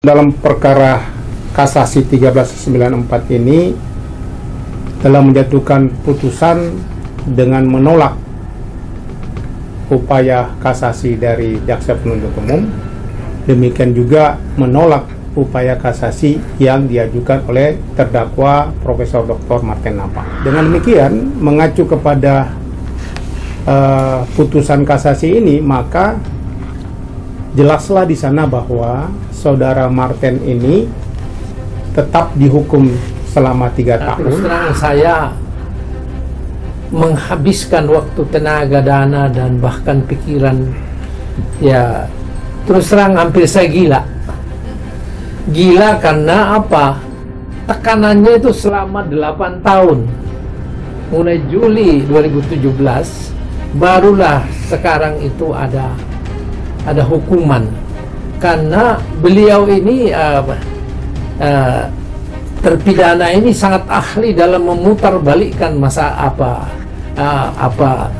Dalam perkara kasasi 1394 ini telah menjatuhkan putusan dengan menolak upaya kasasi dari jaksa penuntut umum, demikian juga menolak upaya kasasi yang diajukan oleh terdakwa Profesor Dr. Marten Napang. Dengan demikian, mengacu kepada putusan kasasi ini, maka jelaslah di sana bahwa saudara Marten ini tetap dihukum selama 3 tahun. Terus terang saya menghabiskan waktu, tenaga, dana, dan bahkan pikiran. Ya, terus terang hampir saya gila. Gila karena apa? Tekanannya itu selama 8 tahun. Mulai Juli 2017, barulah sekarang itu ada hukuman. Karena beliau ini terpidana ini sangat ahli dalam memutarbalikkan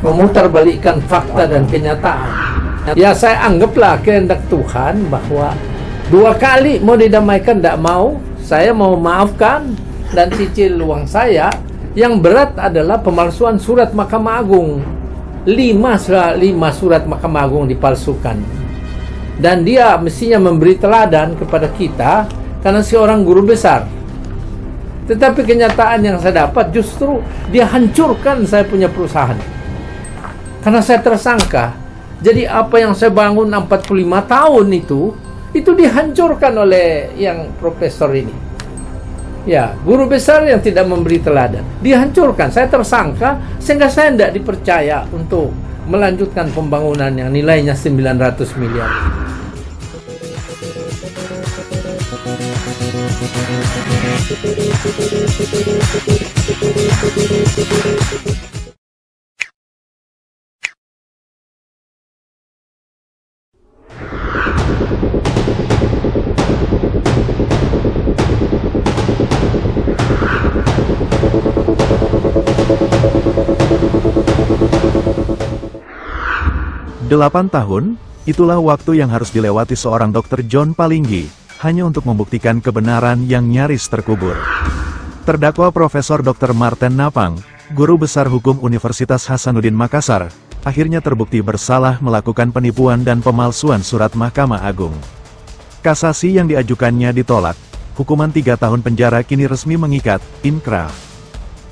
memutarbalikkan fakta dan kenyataan. Ya, saya anggaplah kehendak Tuhan bahwa 2 kali mau didamaikan, tidak mau. Saya mau maafkan dan cicil uang saya. Yang berat adalah pemalsuan surat Mahkamah Agung. 5 surat Mahkamah Agung dipalsukan. Dan dia mestinya memberi teladan kepada kita karena seorang guru besar. Tetapi kenyataan yang saya dapat justru dia hancurkan saya punya perusahaan. Karena saya tersangka. Jadi apa yang saya bangun 45 tahun itu dihancurkan oleh yang profesor ini. Ya, guru besar yang tidak memberi teladan. Dihancurkan. Saya tersangka sehingga saya tidak dipercaya untuk melanjutkan pembangunan yang nilainya 900 miliar. Delapan tahun, itulah waktu yang harus dilewati seorang Dr. John Palinggi, hanya untuk membuktikan kebenaran yang nyaris terkubur. Terdakwa Profesor Dr. Marten Napang, guru besar hukum Universitas Hasanuddin Makassar, akhirnya terbukti bersalah melakukan penipuan dan pemalsuan surat Mahkamah Agung. Kasasi yang diajukannya ditolak, hukuman 3 tahun penjara kini resmi mengikat, inkrah.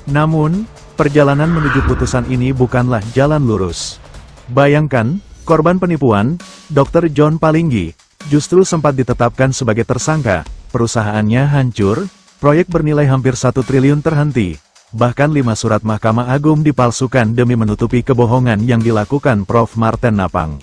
Namun, perjalanan menuju putusan ini bukanlah jalan lurus. Bayangkan, korban penipuan, Dr. John Palinggi, justru sempat ditetapkan sebagai tersangka, perusahaannya hancur, proyek bernilai hampir 1 triliun terhenti, bahkan 5 surat Mahkamah Agung dipalsukan demi menutupi kebohongan yang dilakukan Prof. Marten Napang.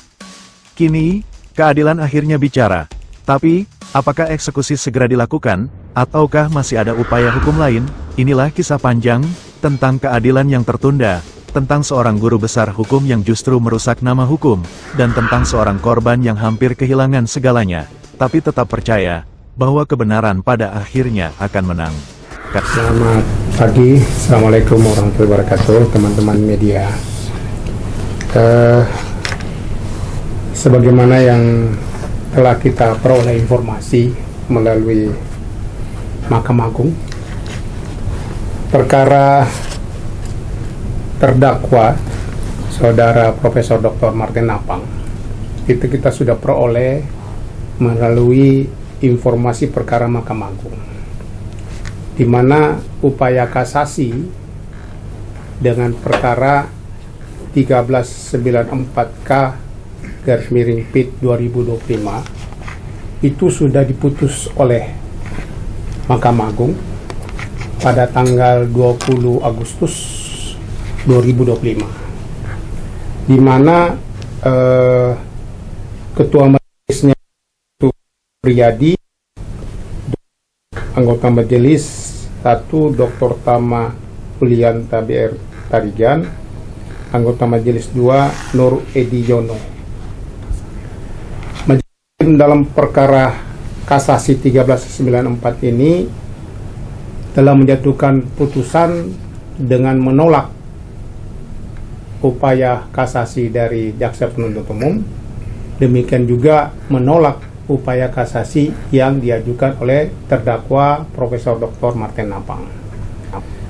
Kini, keadilan akhirnya bicara, tapi, apakah eksekusi segera dilakukan, ataukah masih ada upaya hukum lain? Inilah kisah panjang, tentang keadilan yang tertunda, tentang seorang guru besar hukum yang justru merusak nama hukum, dan tentang seorang korban yang hampir kehilangan segalanya, tapi tetap percaya bahwa kebenaran pada akhirnya akan menang. Selamat pagi, Assalamualaikum warahmatullahi wabarakatuh, teman-teman media. Sebagaimana yang telah kita peroleh informasi melalui Mahkamah Agung, perkara terdakwa saudara Profesor Dr. Marten Napang itu kita sudah peroleh melalui informasi perkara Mahkamah Agung, di mana upaya kasasi dengan perkara 1394K/PIT 2025 itu sudah diputus oleh Mahkamah Agung pada tanggal 20 Agustus 2025, di mana ketua majelisnya itu Priyadi, anggota majelis 1 Dr. Tama Ulianta BR Tarigan, anggota majelis 2 Nur Edi Yono. Majelis dalam perkara kasasi 1394 ini telah menjatuhkan putusan dengan menolak upaya kasasi dari jaksa penuntut umum, demikian juga menolak upaya kasasi yang diajukan oleh terdakwa Profesor Dr. Marten Napang.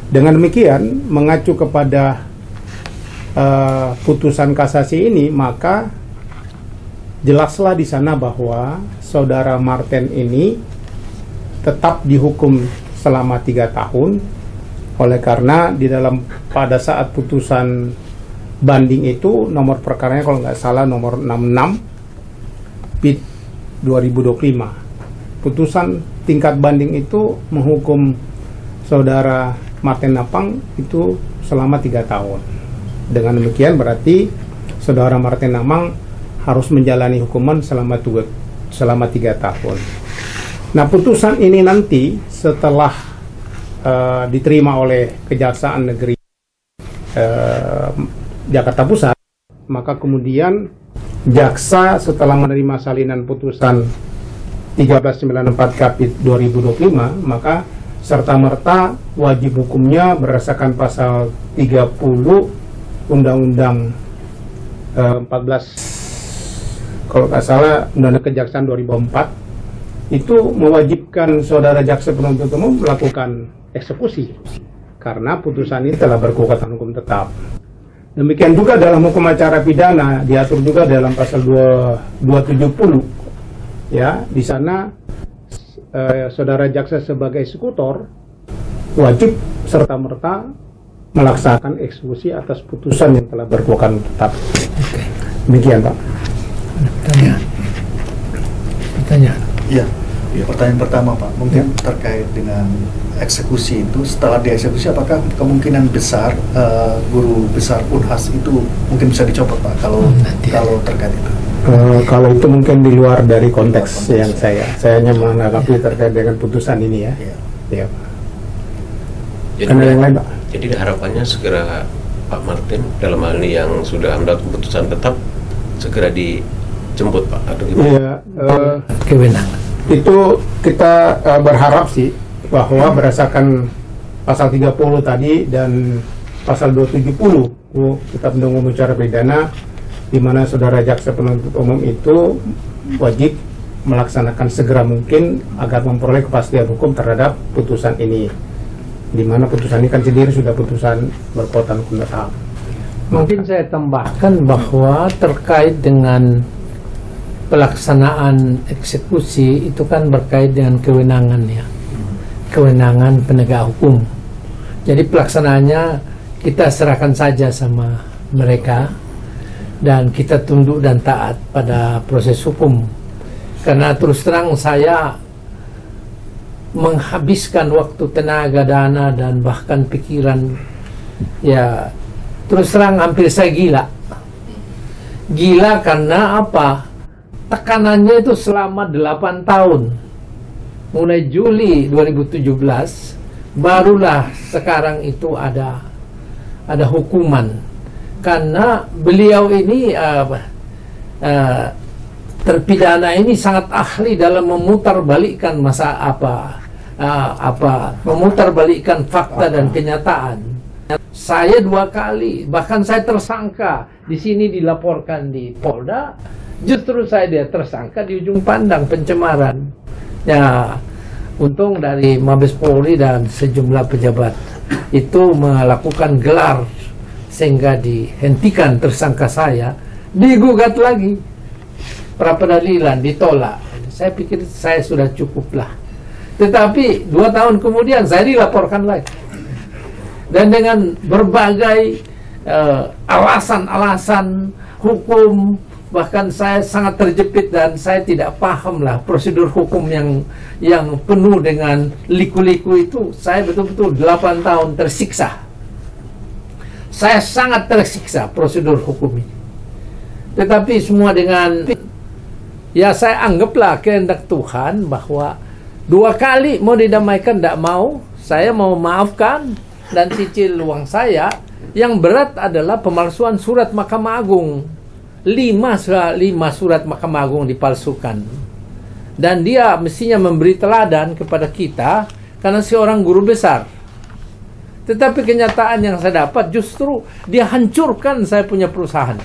Dengan demikian, mengacu kepada putusan kasasi ini, maka jelaslah di sana bahwa saudara Marten ini tetap dihukum selama 3 tahun, oleh karena di dalam pada saat putusan banding itu nomor perkaranya kalau nggak salah nomor 66 PIT 2025. Putusan tingkat banding itu menghukum saudara Marten Napang itu selama 3 tahun. Dengan demikian berarti saudara Marten Napang harus menjalani hukuman selama 3 tahun. Nah, putusan ini nanti setelah diterima oleh Kejaksaan Negeri Jakarta Pusat, maka kemudian jaksa setelah menerima salinan putusan 1394 Kapit 2025, maka serta-merta wajib hukumnya berdasarkan pasal 30 Undang-Undang 14 kalau nggak salah Undang-Undang Kejaksaan 2004 itu mewajibkan saudara jaksa penuntut umum melakukan eksekusi karena putusan ini telah berkekuatan hukum tetap. Demikian juga dalam hukum acara pidana diatur juga dalam pasal 270, ya, di sana saudara jaksa sebagai eksekutor wajib serta-merta melaksanakan eksekusi atas putusan yang telah berkekuatan tetap. Demikian, Pak. Pertanyaan. Iya. Pertanyaan pertama, Pak, mungkin terkait dengan eksekusi itu, setelah dieksekusi apakah kemungkinan besar guru besar Unhas itu mungkin bisa dicopot, Pak, kalau terkait itu? Kalau itu mungkin di luar dari konteks yang saya hanya menanggapi terkait dengan putusan ini ya. Iya. Jadi, yang lain, Pak? Jadi harapannya segera Pak Marten dalam hal ini yang sudah mendapat keputusan tetap segera dijemput, Pak, atau gimana? Iya. Kewenangan. Itu kita berharap sih bahwa berdasarkan pasal 30 tadi dan pasal 270 Kitab Undang-Undang Acara Pidana, di mana saudara jaksa penuntut umum itu wajib melaksanakan segera mungkin agar memperoleh kepastian hukum terhadap putusan ini, di mana putusan ini kan sendiri sudah putusan berkekuatan hukum tetap. Mungkin saya tambahkan bahwa terkait dengan pelaksanaan eksekusi itu kan berkait dengan kewenangan, ya, kewenangan penegak hukum. Jadi pelaksanaannya kita serahkan saja sama mereka dan kita tunduk dan taat pada proses hukum. Karena terus terang saya menghabiskan waktu, tenaga, dana dan bahkan pikiran, ya terus terang hampir saya gila karena apa? Tekanannya itu selama 8 tahun, mulai Juli 2017 barulah sekarang itu ada hukuman, karena beliau ini terpidana ini sangat ahli dalam memutarbalikkan memutarbalikkan fakta dan kenyataan. Saya 2 kali, bahkan saya tersangka di sini dilaporkan di Polda. Justru saya dia tersangka di ujung pandang pencemaran. Ya, untung dari Mabes Polri dan sejumlah pejabat itu melakukan gelar sehingga dihentikan tersangka saya, digugat lagi. Pra-peradilan ditolak. Saya pikir saya sudah cukup lah. Tetapi 2 tahun kemudian saya dilaporkan lagi. Dan dengan berbagai alasan-alasan hukum, bahkan saya sangat terjepit dan saya tidak paham lah prosedur hukum yang penuh dengan liku-liku itu. Saya betul-betul 8 tahun tersiksa. Saya sangat tersiksa prosedur hukum ini. Tetapi semua dengan, ya saya anggaplah kehendak Tuhan bahwa 2 kali mau didamaikan tidak mau, saya mau maafkan dan cicil uang saya. Yang berat adalah pemalsuan surat Mahkamah Agung. 5 surat Mahkamah Agung dipalsukan. Dan dia mestinya memberi teladan kepada kita karena seorang guru besar. Tetapi kenyataan yang saya dapat justru dia hancurkan saya punya perusahaan.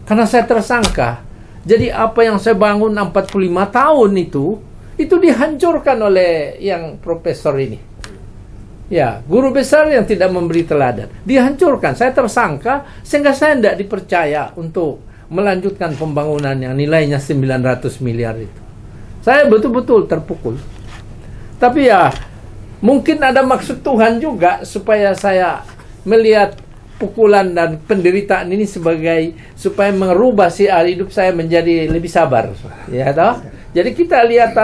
Karena saya tersangka. Jadi apa yang saya bangun 45 tahun itu dihancurkan oleh yang profesor ini. Ya, guru besar yang tidak memberi teladan. Dihancurkan. Saya tersangka sehingga saya tidak dipercaya untuk melanjutkan pembangunan yang nilainya 900 miliar itu. Saya betul-betul terpukul. Tapi ya, mungkin ada maksud Tuhan juga supaya saya melihat pukulan dan penderitaan ini supaya merubah siar hidup saya menjadi lebih sabar. Ya toh? Jadi kita lihat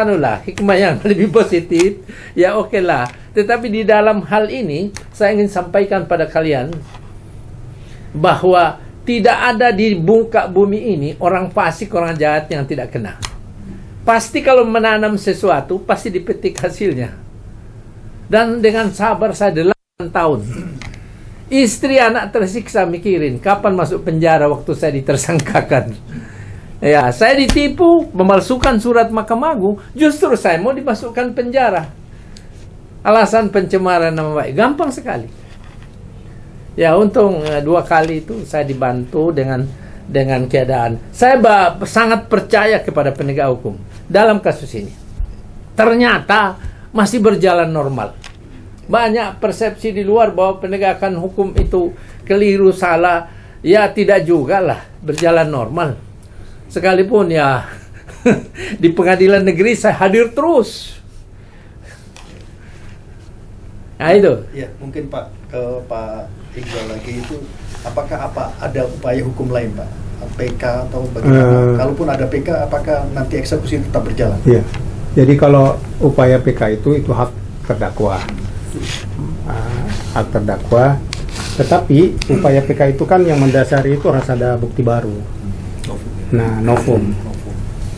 hikmah yang lebih positif. Ya oke lah. Tetapi di dalam hal ini saya ingin sampaikan pada kalian bahwa tidak ada di muka bumi ini orang fasik, orang jahat yang tidak kena. Pasti kalau menanam sesuatu pasti dipetik hasilnya. Dan dengan sabar saya 8 tahun. Istri anak tersiksa mikirin kapan masuk penjara waktu saya ditersangkakan. Ya, saya ditipu, memalsukan surat Mahkamah Agung, justru saya mau dimasukkan penjara. Alasan pencemaran nama baik, gampang sekali. Ya, untung 2 kali itu saya dibantu dengan keadaan. Saya sangat percaya kepada penegak hukum dalam kasus ini. Ternyata masih berjalan normal. Banyak persepsi di luar bahwa penegakan hukum itu keliru, salah. Ya tidak juga lah, berjalan normal. Sekalipun ya di pengadilan negeri saya hadir terus. Nah itu. Ya mungkin Pak, ke Pak Iqbal lagi itu, apakah ada upaya hukum lain Pak? PK atau bagaimana? Kalaupun ada PK, apakah nanti eksekusi tetap berjalan? Iya. Jadi kalau upaya PK itu hak terdakwa. Hak terdakwa, tetapi upaya PK itu kan yang mendasari itu harus ada bukti baru. Nah, novum.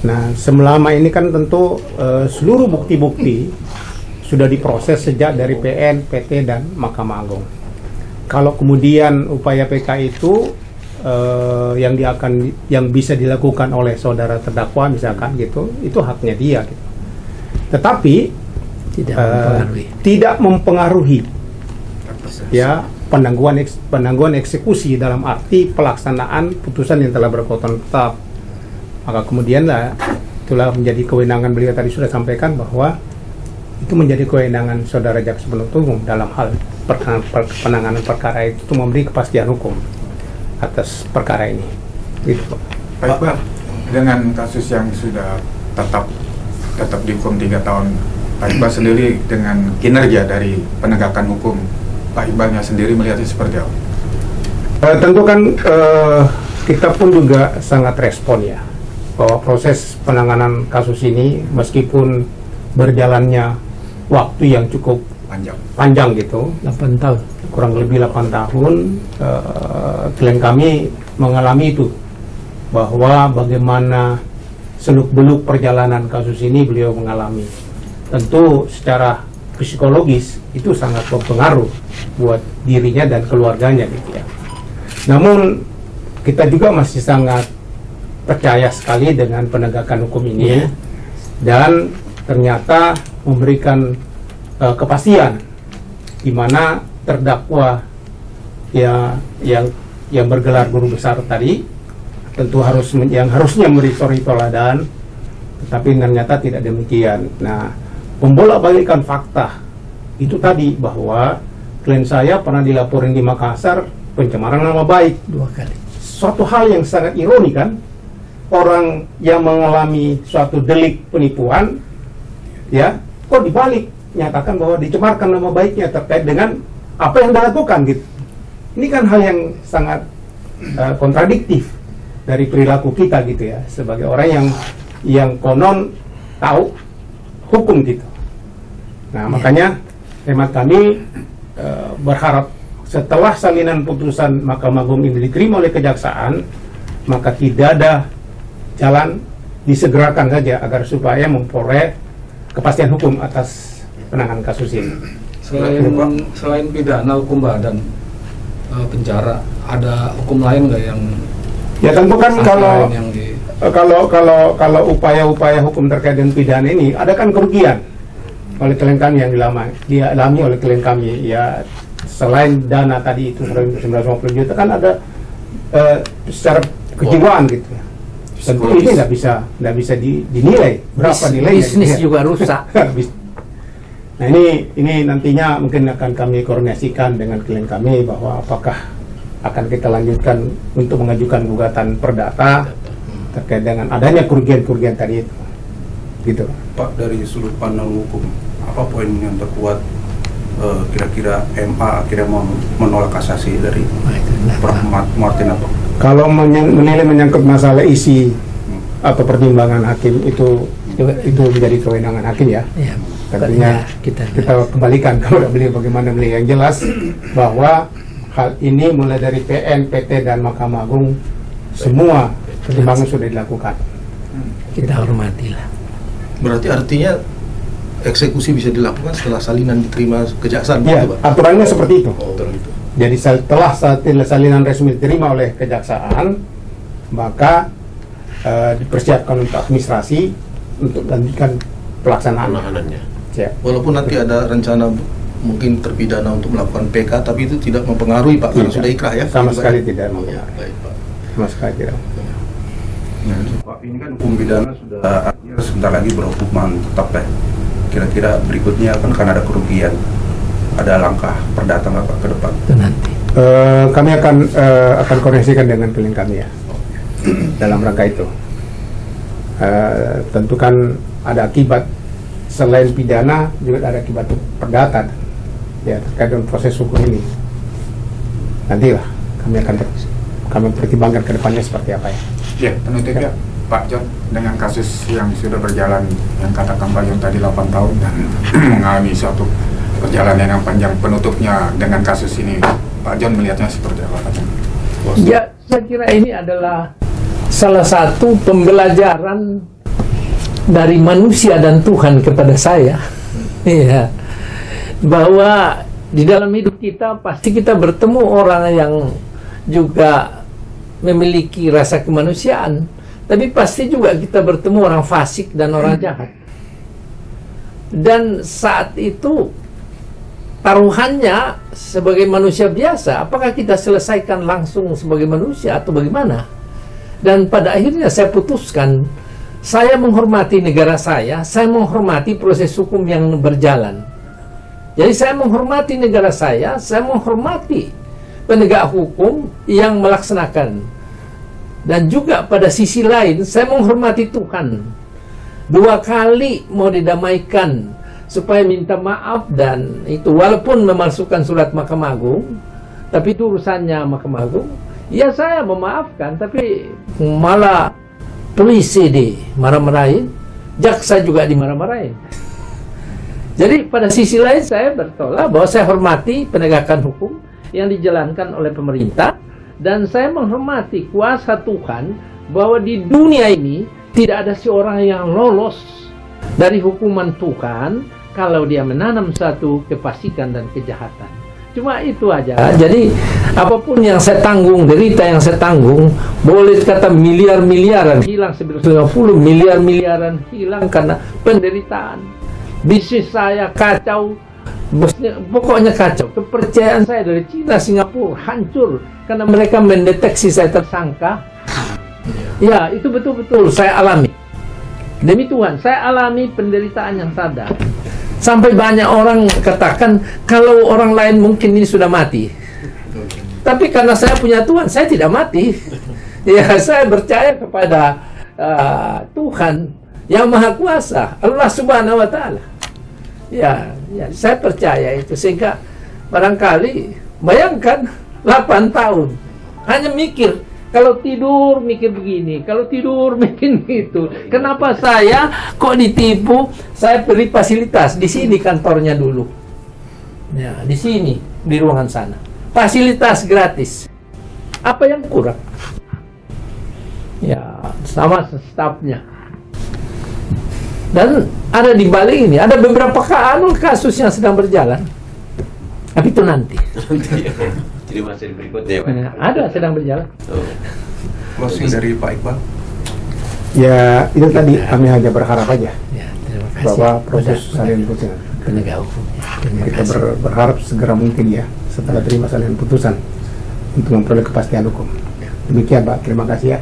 Nah, selama ini kan tentu seluruh bukti-bukti sudah diproses sejak dari PN, PT dan Mahkamah Agung. Kalau kemudian upaya PK itu yang bisa dilakukan oleh saudara terdakwa misalkan gitu, itu haknya dia gitu. Tetapi tidak mempengaruhi ya penangguhan eksekusi dalam arti pelaksanaan putusan yang telah berkekuatan tetap. Maka kemudian itulah menjadi kewenangan, beliau tadi sudah sampaikan bahwa itu menjadi kewenangan saudara jaksa penuntut umum dalam hal penanganan perkara itu memberi kepastian hukum atas perkara ini. Gitu. Pak Iqbal, dengan kasus yang sudah tetap dihukum 3 tahun, Pak Iqbal sendiri dengan kinerja dari penegakan hukum, Pak Iqbalnya sendiri melihatnya seperti apa? Tentu kan kita pun juga sangat respon ya, bahwa proses penanganan kasus ini meskipun berjalannya waktu yang cukup panjang gitu, 8 tahun, kurang lebih 8 tahun, klien kami mengalami itu, bahwa bagaimana seluk-beluk perjalanan kasus ini beliau mengalami. Tentu secara psikologis itu sangat berpengaruh buat dirinya dan keluarganya gitu ya. Namun kita juga masih sangat percaya sekali dengan penegakan hukum ini, dan ternyata memberikan kepastian di mana terdakwa yang bergelar guru besar tadi tentu yang harusnya memberi teladan, tetapi ternyata tidak demikian. Nah, membolak-balikan fakta itu tadi bahwa klien saya pernah dilaporin di Makassar pencemaran nama baik 2 kali. Suatu hal yang sangat ironi kan, orang yang mengalami suatu delik penipuan ya kok dibalik nyatakan bahwa dicemarkan nama baiknya terkait dengan apa yang dilakukan gitu. Ini kan hal yang sangat kontradiktif dari perilaku kita gitu ya, sebagai orang yang konon tahu hukum gitu. Nah, makanya hemat kami berharap setelah salinan putusan Mahkamah Agung ini diterima oleh kejaksaan, maka tidak ada jalan, disegerakan saja agar supaya memperoleh kepastian hukum atas penanganan kasus ini. Selain pidana hukum badan, penjara, ada hukum lain nggak yang? Ya tentu kan kalau upaya-upaya hukum terkait dengan pidana ini ada kan kerugian oleh klien kami yang dialami oleh klien kami ya. Selain dana tadi itu 950 juta kan ada secara kejiwaan gitu ya. tentu ini nggak bisa dinilai berapa nilainya. Bisnis juga rusak. Nah ini nantinya mungkin akan kami koordinasikan dengan klien kami bahwa apakah akan kita lanjutkan untuk mengajukan gugatan perdata terkait dengan adanya kerugian-kerugian tadi itu. Gitu. Pak, dari sudut pandang hukum, apa poin yang terkuat kira-kira MA akhirnya menolak kasasi dari Prof. Martin apa? Kalau menilai menyangkut masalah isi atau pertimbangan hakim itu menjadi kewenangan hakim ya. Tentunya kita kembalikan kepada beliau bagaimana beliau. Yang jelas bahwa hal ini mulai dari PN, PT dan Mahkamah Agung semua pertimbangan sudah dilakukan. Kita hormatilah. Berarti artinya eksekusi bisa dilakukan setelah salinan diterima kejaksaan, ya, Pak? Aturannya seperti itu. Gitu. Jadi setelah salinan resmi diterima oleh kejaksaan, maka dipersiapkan untuk administrasi untuk lanjutkan pelaksanaannya. Ya. Walaupun nanti ada rencana mungkin terpidana untuk melakukan PK, tapi itu tidak mempengaruhi, Pak, karena sudah ikrah ya? Sama sekali tidak mempengaruhi. Ya, baik, Pak. Sama sekali tidak. Nah, Pak, ini kan hukum pidana sudah akhir, sebentar lagi berhukuman tetap ya. Kira-kira berikutnya akan ada kerugian, ada langkah perdata nggak Pak ke depan? Nanti. Kami akan koordinasikan dengan klien kami ya dalam rangka itu. Tentu kan ada akibat selain pidana juga ada akibat perdata ya terkait dengan proses hukum ini. Nantilah kami pertimbangkan ke depannya seperti apa ya. Ya, penutupnya Pak John, dengan kasus yang sudah berjalan yang katakan Pak John tadi 8 tahun dan mengalami suatu perjalanan yang panjang, penutupnya dengan kasus ini Pak John melihatnya seperti apa Pak John? Ya, saya kira ini adalah salah satu pembelajaran dari manusia dan Tuhan kepada saya. Iya. Bahwa di dalam hidup kita pasti kita bertemu orang yang juga memiliki rasa kemanusiaan, tapi pasti juga kita bertemu orang fasik dan orang jahat. Dan saat itu taruhannya sebagai manusia biasa, apakah kita selesaikan langsung sebagai manusia atau bagaimana? Dan pada akhirnya saya putuskan, saya menghormati negara saya menghormati proses hukum yang berjalan. Jadi saya menghormati negara saya menghormati penegak hukum yang melaksanakan. Dan juga pada sisi lain, saya menghormati Tuhan. 2 kali mau didamaikan supaya minta maaf, dan itu walaupun memalsukan surat Mahkamah Agung, tapi itu urusannya Mahkamah Agung. Ya saya memaafkan, tapi malah polisi dimarah-marahin, jaksa juga dimarah-marahin. Jadi pada sisi lain saya bertolak bahwa saya hormati penegakan hukum yang dijalankan oleh pemerintah, dan saya menghormati kuasa Tuhan bahwa di dunia ini tidak ada seorang yang lolos dari hukuman Tuhan kalau dia menanam satu kefasikan dan kejahatan. Cuma itu aja. Jadi apapun yang saya tanggung, derita yang saya tanggung, boleh kata miliar-miliaran hilang, 150 miliar-miliaran hilang karena penderitaan. Bisnis saya kacau, pokoknya kacau. Kepercayaan saya dari Cina, Singapura hancur karena mereka mendeteksi saya tersangka. Ya, itu betul-betul saya alami. Demi Tuhan, saya alami penderitaan yang sadar. Sampai banyak orang katakan kalau orang lain mungkin ini sudah mati. Tapi karena saya punya Tuhan, saya tidak mati. Ya, saya percaya kepada Tuhan yang Maha Kuasa, Allah Subhanahu wa Ta'ala. Ya, saya percaya itu, sehingga barangkali bayangkan 8 tahun hanya mikir, kalau tidur mikir begini, kalau tidur mikir gitu. Kenapa saya kok ditipu? Saya beri fasilitas di sini kantornya dulu. Ya, di sini, di ruangan sana. Fasilitas gratis. Apa yang kurang? Ya, sama stafnya. Dan ada di balik ini, ada beberapa kasus yang sedang berjalan. Tapi itu nanti. Jadi masih berikutnya, Pak? Ada sedang berjalan. Closing dari Pak Iqbal. Ya, itu tadi kami hanya berharap aja Ya, terima kasih. bahwa proses salinan putusan Penegak hukum. Terima kita kasih. berharap segera mungkin ya setelah terima salinan putusan untuk memperoleh kepastian hukum. Demikian Pak, terima kasih ya.